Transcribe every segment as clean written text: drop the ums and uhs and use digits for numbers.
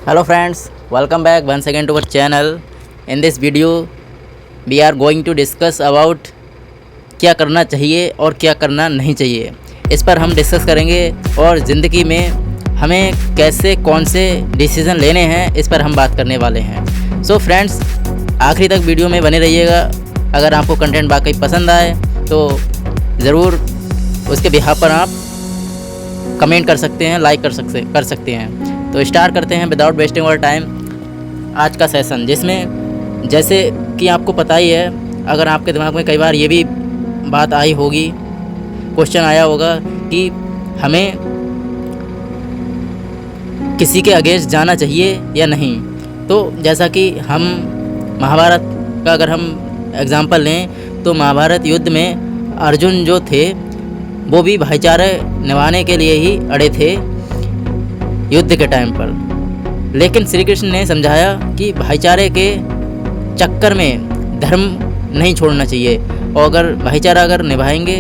Hello friends, welcome back once again to our channel. In this video, we are going to discuss about क्या करना चाहिए और क्या करना नहीं चाहिए। इस पर हम डिस्कस करेंगे और ज़िंदगी में हमें कैसे कौन से डिसीज़न लेने हैं इस पर हम बात करने वाले हैं। सो फ्रेंड्स, आखिरी तक वीडियो में बने रहिएगा। अगर आपको कंटेंट वाकई पसंद आए तो ज़रूर उसके बिहाफ पर आप कमेंट कर सकते हैं, लाइक कर सकते हैं। तो स्टार्ट करते हैं विदाउट वेस्टिंग आवर टाइम आज का सेशन, जिसमें जैसे कि आपको पता ही है, अगर आपके दिमाग में कई बार ये भी बात आई होगी, क्वेश्चन आया होगा कि हमें किसी के अगेंस्ट जाना चाहिए या नहीं। तो जैसा कि हम महाभारत का अगर हम एग्ज़ाम्पल लें तो महाभारत युद्ध में अर्जुन जो थे वो भी भाईचारा निभाने के लिए ही अड़े थे युद्ध के टाइम पर। लेकिन श्री कृष्ण ने समझाया कि भाईचारे के चक्कर में धर्म नहीं छोड़ना चाहिए, और अगर भाईचारा अगर निभाएंगे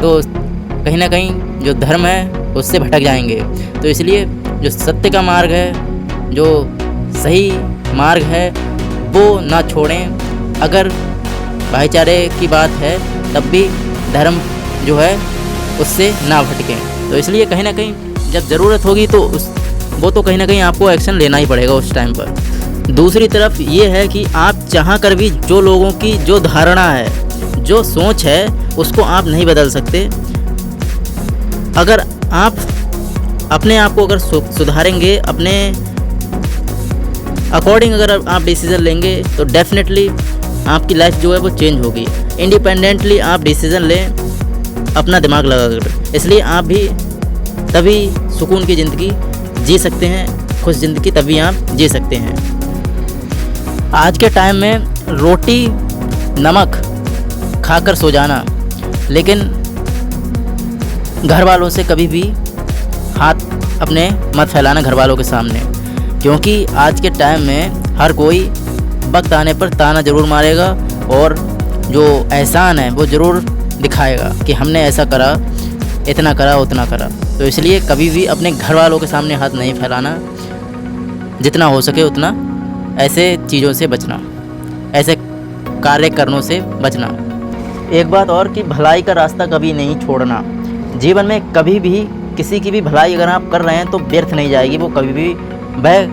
तो कहीं ना कहीं जो धर्म है उससे भटक जाएंगे। तो इसलिए जो सत्य का मार्ग है, जो सही मार्ग है, वो ना छोड़ें। अगर भाईचारे की बात है तब भी धर्म जो है उससे ना भटकें। तो इसलिए कहीं ना कहीं जब ज़रूरत होगी तो वो तो कहीं ना कहीं आपको एक्शन लेना ही पड़ेगा उस टाइम पर। दूसरी तरफ ये है कि आप चाह कर भी जो लोगों की जो धारणा है, जो सोच है, उसको आप नहीं बदल सकते। अगर आप अपने आप को अगर सुधारेंगे, अपने अकॉर्डिंग अगर आप डिसीज़न लेंगे तो डेफिनेटली आपकी लाइफ जो है वो चेंज होगी। इंडिपेंडेंटली आप डिसीज़न लें अपना दिमाग लगाकर। इसलिए आप भी तभी सुकून की ज़िंदगी जी सकते हैं, खुश ज़िंदगी तभी आप जी सकते हैं। आज के टाइम में रोटी नमक खाकर सो जाना, लेकिन घर वालों से कभी भी हाथ अपने मत फैलाना घर वालों के सामने, क्योंकि आज के टाइम में हर कोई वक्त आने पर ताना ज़रूर मारेगा और जो एहसान है वो ज़रूर दिखाएगा कि हमने ऐसा करा, इतना करा, उतना करा। तो इसलिए कभी भी अपने घर वालों के सामने हाथ नहीं फैलाना, जितना हो सके उतना ऐसे चीज़ों से बचना, ऐसे कार्य करनों से बचना। एक बात और कि भलाई का रास्ता कभी नहीं छोड़ना। जीवन में कभी भी किसी की भी भलाई अगर आप कर रहे हैं तो व्यर्थ नहीं जाएगी। वो कभी भी वह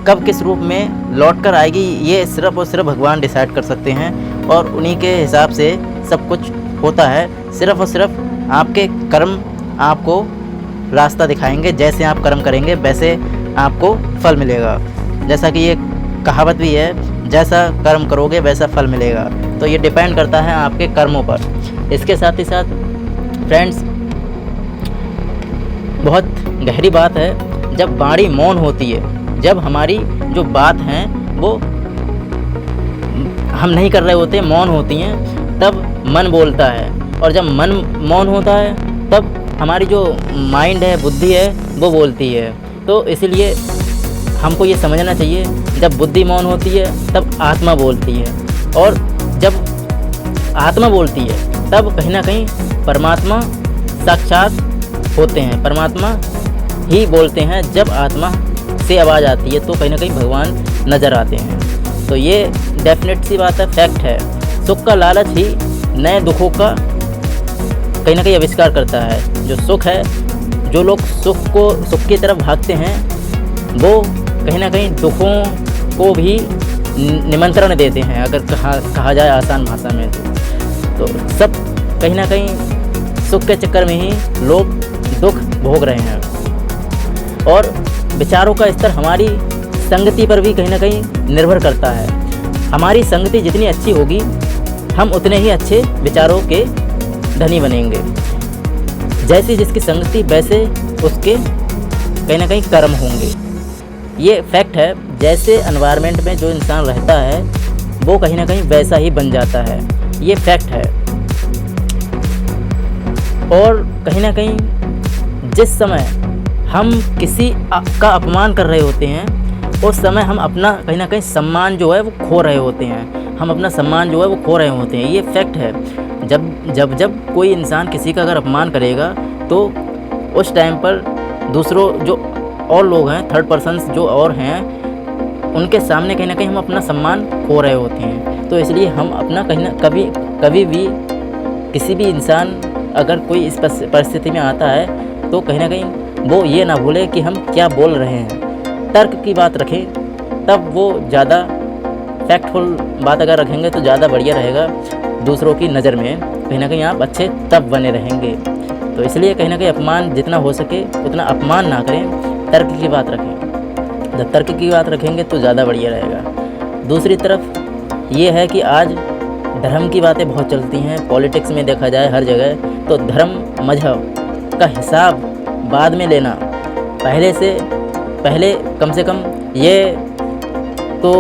कब किस रूप में लौट कर आएगी ये सिर्फ और सिर्फ भगवान डिसाइड कर सकते हैं, और उन्हीं के हिसाब से सब कुछ होता है। सिर्फ और सिर्फ आपके कर्म आपको रास्ता दिखाएंगे। जैसे आप कर्म करेंगे वैसे आपको फल मिलेगा। जैसा कि ये कहावत भी है, जैसा कर्म करोगे वैसा फल मिलेगा। तो ये डिपेंड करता है आपके कर्मों पर। इसके साथ ही साथ फ्रेंड्स, बहुत गहरी बात है, जब वाणी मौन होती है, जब हमारी जो बात हैं वो हम नहीं कर रहे होते, मौन होती हैं, तब मन बोलता है। और जब मन मौन होता है तब हमारी जो माइंड है, बुद्धि है, वो बोलती है। तो इसलिए हमको ये समझना चाहिए, जब बुद्धि मौन होती है तब आत्मा बोलती है, और जब आत्मा बोलती है तब कहीं ना कहीं परमात्मा साक्षात होते हैं। परमात्मा ही बोलते हैं। जब आत्मा से आवाज़ आती है तो कहीं ना कहीं भगवान नज़र आते हैं। तो ये डेफिनेट सी बात है, फैक्ट है। सुख का लालच ही नए दुखों का कहीं ना कहीं आविष्कार करता है। जो सुख है, जो लोग सुख की तरफ भागते हैं वो कहीं ना कहीं दुखों को भी निमंत्रण देते हैं, अगर कहा जाए आसान भाषा में। तो सब कहीं ना कहीं सुख के चक्कर में ही लोग दुख भोग रहे हैं। और विचारों का स्तर हमारी संगति पर भी कहीं ना कहीं निर्भर करता है। हमारी संगति जितनी अच्छी होगी हम उतने ही अच्छे विचारों के धनी बनेंगे। जैसी जिसकी संगति वैसे उसके कहीं ना कहीं कर्म होंगे। ये फैक्ट है। जैसे एनवायरनमेंट में जो इंसान रहता है वो कहीं ना कहीं वैसा ही बन जाता है। ये फैक्ट है। और कहीं ना कहीं जिस समय हम किसी का अपमान कर रहे होते हैं उस समय हम अपना कहीं ना कहीं सम्मान जो है वो खो रहे होते हैं। हम अपना सम्मान जो है वो खो रहे होते हैं। ये फैक्ट है। जब कोई इंसान किसी का अगर अपमान करेगा तो उस टाइम पर दूसरों जो और लोग हैं, थर्ड पर्सन्स जो और हैं, उनके सामने कहीं ना कहीं हम अपना सम्मान खो रहे होते हैं। तो इसलिए हम अपना कभी भी किसी भी इंसान अगर कोई इस परिस्थिति में आता है तो कहीं ना कहीं वो ये ना भूले कि हम क्या बोल रहे हैं, तर्क की बात रखें, तब वो ज़्यादा फैक्टफुल बात अगर रखेंगे तो ज़्यादा बढ़िया रहेगा। दूसरों की नज़र में कहीं ना कहीं आप अच्छे तब बने रहेंगे। तो इसलिए कहीं ना कहीं अपमान जितना हो सके उतना अपमान ना करें, तर्क की बात रखें। जब तर्क की बात रखेंगे तो ज़्यादा बढ़िया रहेगा। दूसरी तरफ ये है कि आज धर्म की बातें बहुत चलती हैं, पॉलिटिक्स में देखा जाए हर जगह, तो धर्म मजहब का हिसाब बाद में लेना, पहले कम से कम ये तो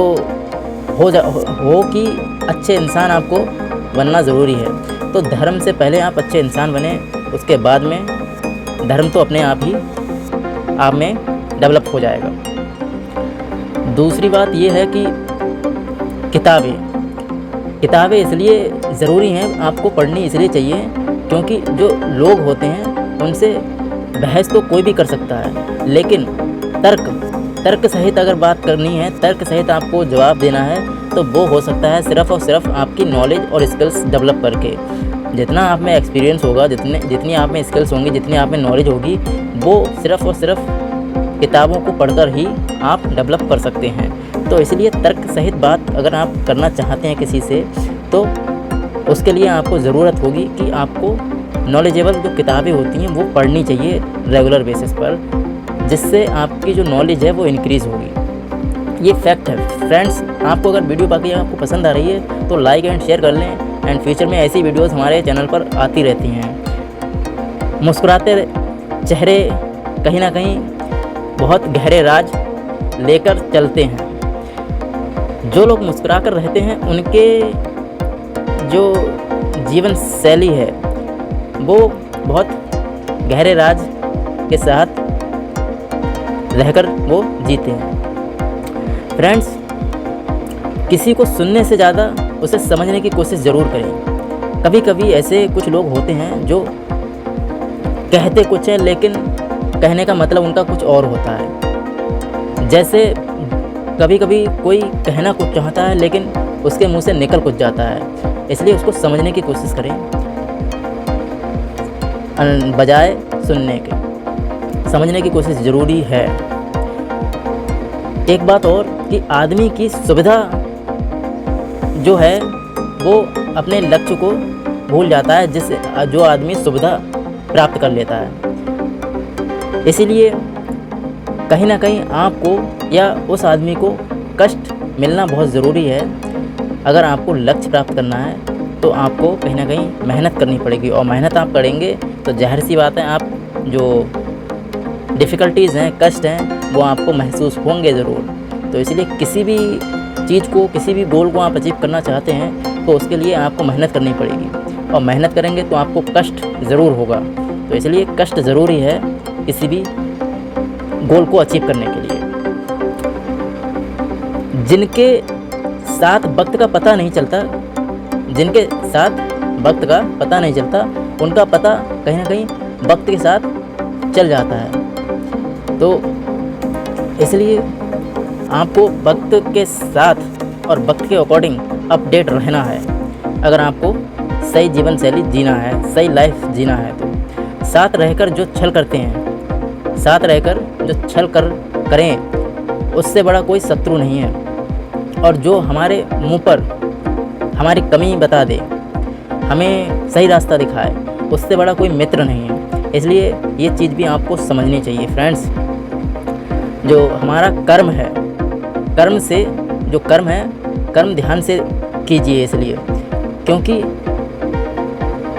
हो कि अच्छे इंसान आपको बनना ज़रूरी है। तो धर्म से पहले आप अच्छे इंसान बने, उसके बाद में धर्म तो अपने आप ही आप में डेवलप हो जाएगा। दूसरी बात ये है कि किताबें इसलिए ज़रूरी हैं, आपको पढ़नी इसलिए चाहिए क्योंकि जो लोग होते हैं उनसे बहस तो कोई भी कर सकता है, लेकिन तर्क सहित अगर बात करनी है, तर्क सहित आपको जवाब देना है, तो वो हो सकता है सिर्फ़ और सिर्फ आपकी नॉलेज और स्किल्स डेवलप करके। जितना आप में एक्सपीरियंस होगा, जितनी आप में स्किल्स होंगी, जितनी आप में नॉलेज होगी, वो सिर्फ़ और सिर्फ किताबों को पढ़कर ही आप डेवलप कर सकते हैं। तो इसलिए तर्क सहित बात अगर आप करना चाहते हैं किसी से, तो उसके लिए आपको ज़रूरत होगी कि आपको नॉलेजेबल जो किताबें होती हैं वो पढ़नी चाहिए रेगुलर बेसिस पर, जिससे आपकी जो नॉलेज है वो इंक्रीज़ होगी। ये फैक्ट है फ्रेंड्स। आपको अगर वीडियो बाकी आपको पसंद आ रही है तो लाइक एंड शेयर कर लें, एंड फ्यूचर में ऐसी वीडियोस हमारे चैनल पर आती रहती हैं। मुस्कुराते चेहरे कहीं ना कहीं बहुत गहरे राज लेकर चलते हैं। जो लोग मुस्कुरा कर रहते हैं उनके जो जीवन शैली है वो बहुत गहरे राज के साथ रहकर वो जीते हैं। फ्रेंड्स, किसी को सुनने से ज़्यादा उसे समझने की कोशिश ज़रूर करें। कभी कभी ऐसे कुछ लोग होते हैं जो कहते कुछ है लेकिन कहने का मतलब उनका कुछ और होता है। जैसे कभी कभी कोई कहना कुछ चाहता है लेकिन उसके मुंह से निकल कुछ जाता है, इसलिए उसको समझने की कोशिश करें बजाय सुनने के। समझने की कोशिश ज़रूरी है। एक बात और कि आदमी की सुविधा जो है वो अपने लक्ष्य को भूल जाता है, जिससे जो आदमी सुविधा प्राप्त कर लेता है। इसीलिए कहीं ना कहीं आपको या उस आदमी को कष्ट मिलना बहुत ज़रूरी है। अगर आपको लक्ष्य प्राप्त करना है तो आपको कहीं ना कहीं मेहनत करनी पड़ेगी, और मेहनत आप करेंगे तो ज़ाहिर सी बात है आप जो डिफ़िकल्टीज़ हैं, कष्ट हैं, वो आपको महसूस होंगे ज़रूर। तो इसलिए किसी भी चीज़ को, किसी भी गोल को आप अचीव करना चाहते हैं तो उसके लिए आपको मेहनत करनी पड़ेगी, और मेहनत करेंगे तो आपको कष्ट ज़रूर होगा। तो इसलिए कष्ट ज़रूरी है किसी भी गोल को अचीव करने के लिए। जिनके साथ वक्त का पता नहीं चलता, उनका पता कहीं ना कहीं वक्त के साथ चल जाता है। तो इसलिए आपको वक्त के साथ और वक्त के अकॉर्डिंग अपडेट रहना है। अगर आपको सही जीवन शैली जीना है, सही लाइफ जीना है, तो साथ रहकर जो छल करते हैं, साथ रहकर जो छल करें, उससे बड़ा कोई शत्रु नहीं है। और जो हमारे मुंह पर हमारी कमी बता दे, हमें सही रास्ता दिखाए, उससे बड़ा कोई मित्र नहीं है। इसलिए ये चीज़ भी आपको समझनी चाहिए फ्रेंड्स। जो हमारा कर्म है, कर्म ध्यान से कीजिए। इसलिए क्योंकि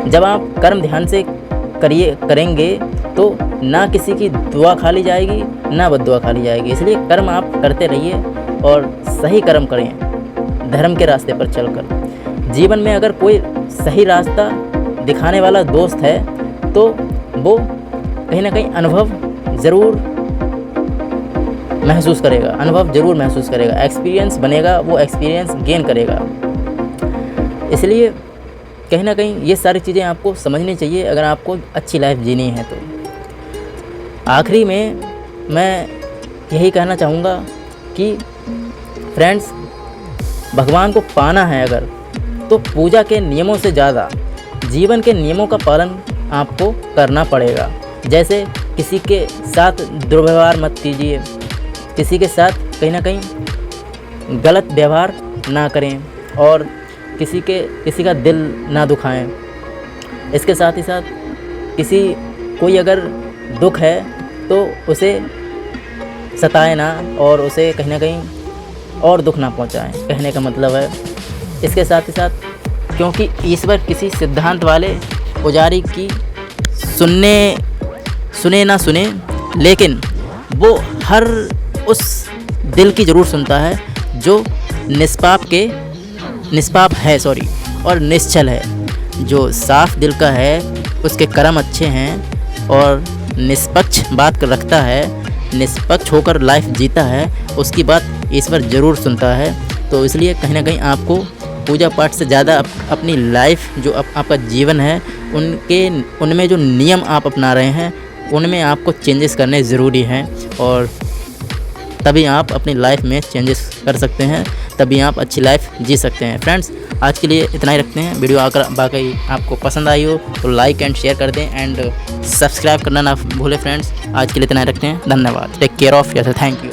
जब आप कर्म ध्यान से करेंगे तो ना किसी की दुआ खाली जाएगी, ना बद्दुआ खाली जाएगी। इसलिए कर्म आप करते रहिए और सही कर्म करें धर्म के रास्ते पर चलकर। जीवन में अगर कोई सही रास्ता दिखाने वाला दोस्त है तो वो कहीं ना कहीं अनुभव ज़रूर महसूस करेगा, एक्सपीरियंस बनेगा, वो एक्सपीरियंस गेन करेगा। इसलिए कहीं ना कहीं ये सारी चीज़ें आपको समझनी चाहिए अगर आपको अच्छी लाइफ जीनी है तो। आखिरी में मैं यही कहना चाहूँगा कि फ्रेंड्स, भगवान को पाना है अगर, तो पूजा के नियमों से ज़्यादा जीवन के नियमों का पालन आपको करना पड़ेगा। जैसे किसी के साथ दुर्व्यवहार मत कीजिए, किसी के साथ कहीं ना कहीं गलत व्यवहार ना करें और किसी का दिल ना दुखाएं। इसके साथ ही साथ कोई अगर दुख है तो उसे सताए ना और उसे कहीं ना कहीं और दुख ना पहुंचाएं, कहने का मतलब है। इसके साथ ही साथ क्योंकि ईश्वर किसी सिद्धांत वाले पुजारी की सुने ना सुने, लेकिन वो हर उस दिल की ज़रूर सुनता है जो निष्पाप है और निश्चल है। जो साफ दिल का है उसके कर्म अच्छे हैं और निष्पक्ष बात रखता है, निष्पक्ष होकर लाइफ जीता है, उसकी बात ईश्वर ज़रूर सुनता है। तो इसलिए कहीं ना कहीं आपको पूजा पाठ से ज़्यादा अपनी लाइफ जो आपका जीवन है उनमें जो नियम आप अपना रहे हैं उनमें आपको चेंजेस करने ज़रूरी हैं, और तभी आप अपनी लाइफ में चेंजेस कर सकते हैं, तभी आप अच्छी लाइफ जी सकते हैं। फ्रेंड्स, आज के लिए इतना ही रखते हैं। वीडियो आकर वाकई आपको पसंद आई हो तो लाइक एंड शेयर कर दें एंड सब्सक्राइब करना ना भूलें। फ्रेंड्स, आज के लिए इतना ही रखते हैं। धन्यवाद। Take care of yourself. Thank you.